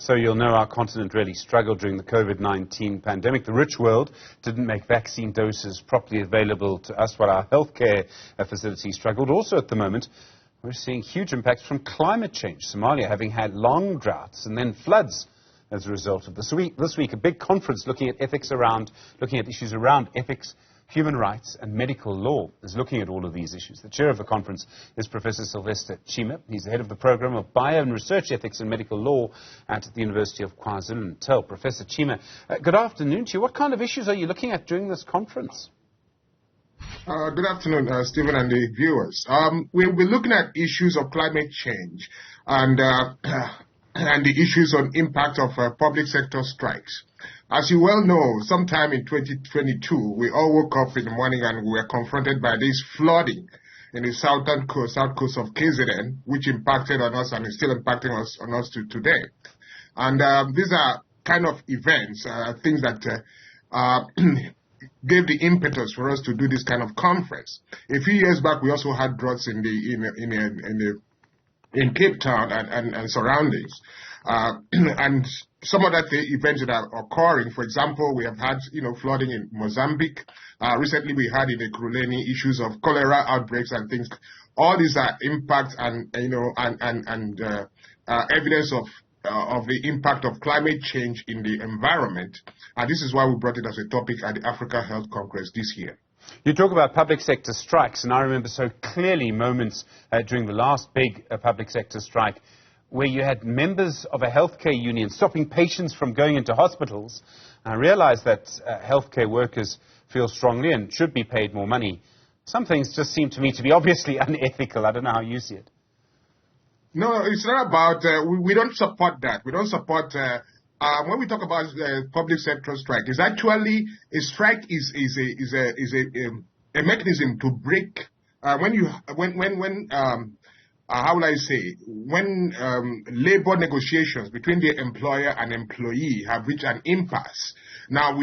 So you'll know our continent really struggled during the COVID-19 pandemic. The rich world didn't make vaccine doses properly available to us, while our healthcare facilities struggled. Also at the moment, we're seeing huge impacts from climate change. Somalia having had long droughts and then floods as a result of this. This week, a big conference looking at issues around ethics, human rights and medical law is looking at all of these issues. The chair of the conference is Professor Sylvester Chima. He's the head of the program of Bio and Research Ethics and Medical Law at the University of KwaZulu-Natal. Professor Chima, good afternoon to you. What kind of issues are you looking at during this conference? Good afternoon, Stephen and the viewers. We'll be looking at issues of climate change and the issues on impact of public sector strikes. As you well know, sometime in 2022, we all woke up in the morning and we were confronted by this flooding in the south coast of KZN, which impacted on us and is still impacting on us to today. And these are kind of events, things that gave the impetus for us to do this kind of conference. A few years back, we also had droughts in Cape Town and surroundings. And some other events that are occurring, for example, we have had, flooding in Mozambique. Recently we had in the Ekurhuleni issues of cholera outbreaks and things. All these are impacts and evidence of the impact of climate change in the environment. And this is why we brought it as a topic at the Africa Health Congress this year. You talk about public sector strikes, and I remember so clearly moments during the last big public sector strike where you had members of a healthcare union stopping patients from going into hospitals. And I realize that healthcare workers feel strongly and should be paid more money. Some things just seem to me to be obviously unethical. I don't know how you see it. No, it's not about, we don't support that. We don't support, when we talk about public sector strike, it's actually, a strike is a mechanism to break, how will I say, when labor negotiations between the employer and employee have reached an impasse. Now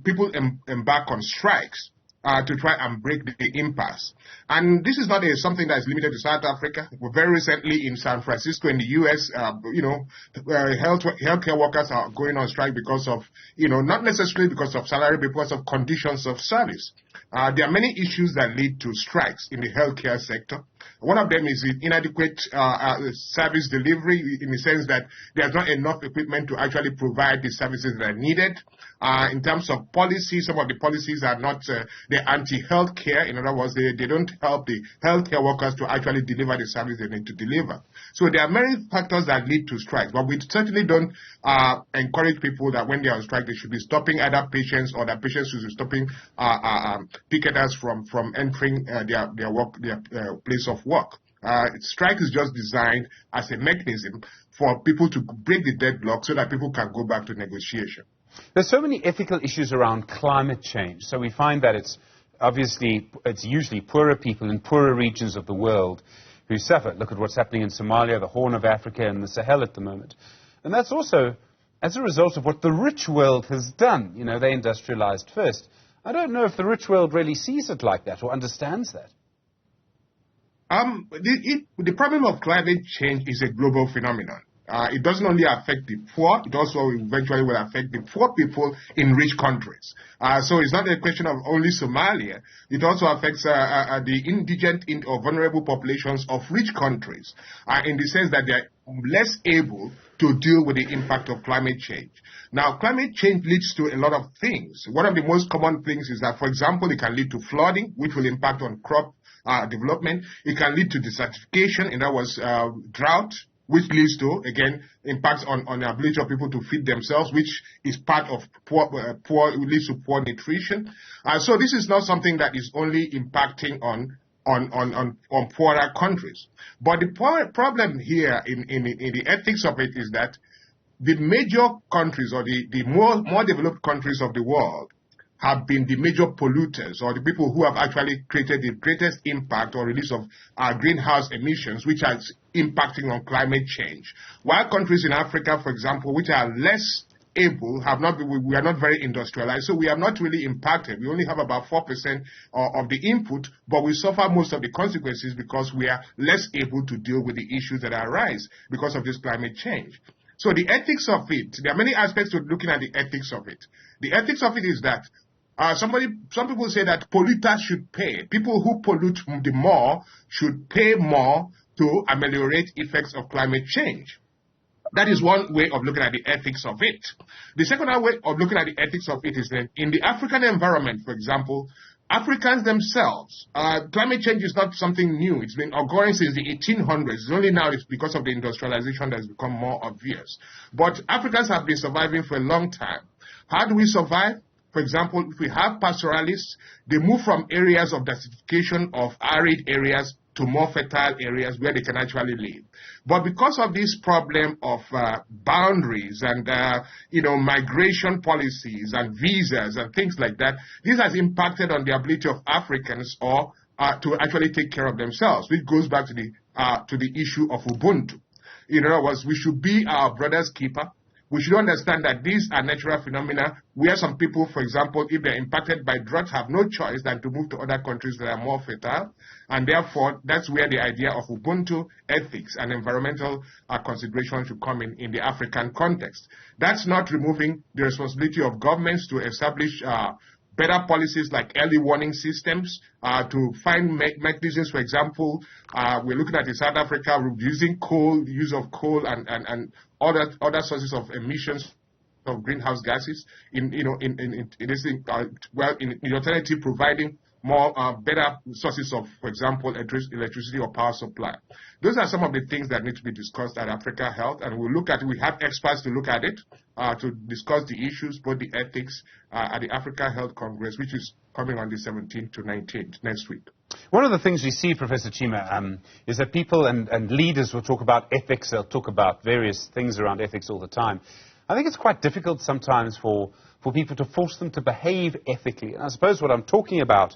people embark on strikes to try and break the impasse. And this is not something that is limited to South Africa. Very recently in San Francisco in the U.S., healthcare workers are going on strike because of, not necessarily because of salary, but because of conditions of service. There are many issues that lead to strikes in the healthcare sector. One of them is inadequate service delivery, in the sense that there's not enough equipment to actually provide the services that are needed. In terms of policy, some of the policies are not, they're anti-healthcare. In other words, they don't help the healthcare workers to actually deliver the service they need to deliver. So there are many factors that lead to strikes, but we certainly don't encourage people that when they are on strike, they should be stopping other patients, or that patients should be stopping picketers from entering their place of work. Strike is just designed as a mechanism for people to break the deadlock so that people can go back to negotiation. There's so many ethical issues around climate change. So we find that it's usually poorer people in poorer regions of the world who suffer. Look at what's happening in Somalia, the Horn of Africa, and the Sahel at the moment. And that's also as a result of what the rich world has done. They industrialized first. I don't know if the rich world really sees it like that or understands that. The problem of climate change is a global phenomenon. It doesn't only affect the poor, it also eventually will affect the poor people in rich countries. So it's not a question of only Somalia. It also affects the indigent or vulnerable populations of rich countries, in the sense that they're less able to deal with the impact of climate change. Now, climate change leads to a lot of things. One of the most common things is that, for example, it can lead to flooding, which will impact on crop development. It can lead to desertification, in other words, drought, which leads to, again, impacts on the ability of people to feed themselves, which is part of leads to poor nutrition. So this is not something that is only impacting on poorer countries. But the problem here in the ethics of it is that the major countries, or the more developed countries of the world, have been the major polluters, or the people who have actually created the greatest impact or release of greenhouse emissions, which are impacting on climate change. While countries in Africa, for example, which are less able, we are not very industrialized, so we have not really impacted. We only have about 4% of the input, but we suffer most of the consequences because we are less able to deal with the issues that arise because of this climate change. So the ethics of it, there are many aspects to looking at the ethics of it. The ethics of it is that some people say that polluters should pay. People who pollute the more should pay more to ameliorate effects of climate change. That is one way of looking at the ethics of it. The second way of looking at the ethics of it is that in the African environment, for example, Africans themselves, climate change is not something new. It's been occurring since the 1800s. It's only now it's because of the industrialization that has become more obvious. But Africans have been surviving for a long time. How do we survive? For example, if we have pastoralists, they move from areas of desertification of arid areas to more fertile areas where they can actually live. But because of this problem of boundaries and, migration policies and visas and things like that, this has impacted on the ability of Africans to actually take care of themselves, which goes back to the issue of Ubuntu. In other words, we should be our brother's keeper. We should understand that these are natural phenomena where some people, for example, if they're impacted by drought, have no choice than to move to other countries that are more fertile. And therefore, that's where the idea of Ubuntu ethics and environmental consideration should come in the African context. That's not removing the responsibility of governments to establish better policies like early warning systems, to find mechanisms. For example, we're looking at in South Africa, reducing coal, the use of coal and other sources of emissions of greenhouse gases. In alternative, providing more better sources of, for example, electricity or power supply. Those are some of the things that need to be discussed at Africa Health, and we have experts to look at it, to discuss the issues, both the ethics, at the Africa Health Congress, which is coming on the 17th to 19th next week. One of the things we see, Professor Chima, is that people and leaders will talk about ethics. They'll talk about various things around ethics all the time. I think it's quite difficult sometimes for people to force them to behave ethically. And I suppose what I'm talking about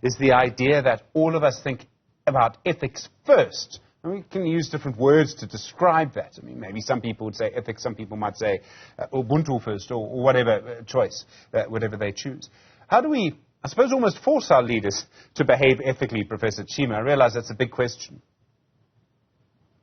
is the idea that all of us think about ethics first. And we can use different words to describe that. I mean, maybe some people would say ethics, some people might say Ubuntu first, or whatever choice, whatever they choose. How do we, I suppose, almost force our leaders to behave ethically, Professor Chima? I realize that's a big question.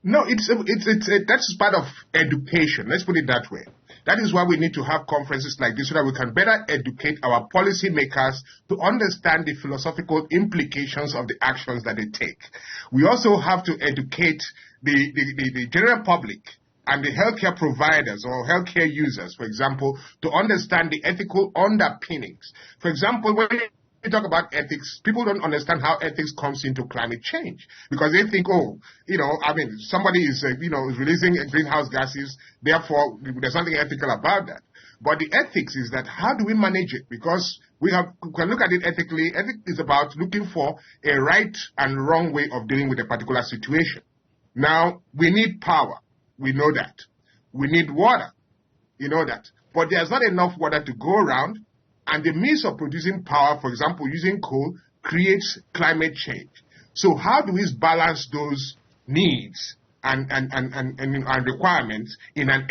No, that's part of education. Let's put it that way. That is why we need to have conferences like this so that we can better educate our policymakers to understand the philosophical implications of the actions that they take. We also have to educate the general public and the healthcare providers or healthcare users, for example, to understand the ethical underpinnings. For example, when we talk about ethics, people don't understand how ethics comes into climate change because they think, somebody is, releasing greenhouse gases, therefore there's nothing ethical about that. But the ethics is that how do we manage it? Because we can look at it ethically. Ethics is about looking for a right and wrong way of dealing with a particular situation. Now, we need power. We know that. We need water. You know that. But there's not enough water to go around. And the means of producing power, for example, using coal, creates climate change. So how do we balance those needs and requirements in an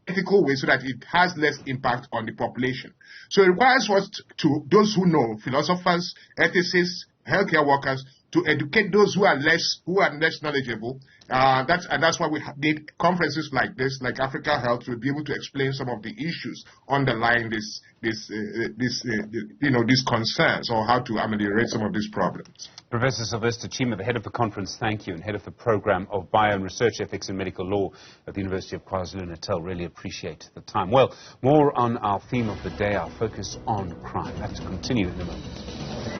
ethical way so that it has less impact on the population? So it requires us those who know, philosophers, ethicists, healthcare workers, to educate those who are less knowledgeable. That's why we need conferences like this, like Africa Health, to be able to explain some of the issues underlying these concerns, or how to ameliorate some of these problems. Professor Sylvester Chima, the head of the conference, thank you, and head of the program of Bio and Research Ethics in Medical Law at the University of KwaZulu-Natal. Really appreciate the time. Well, more on our theme of the day, our focus on crime. That to continue in a moment.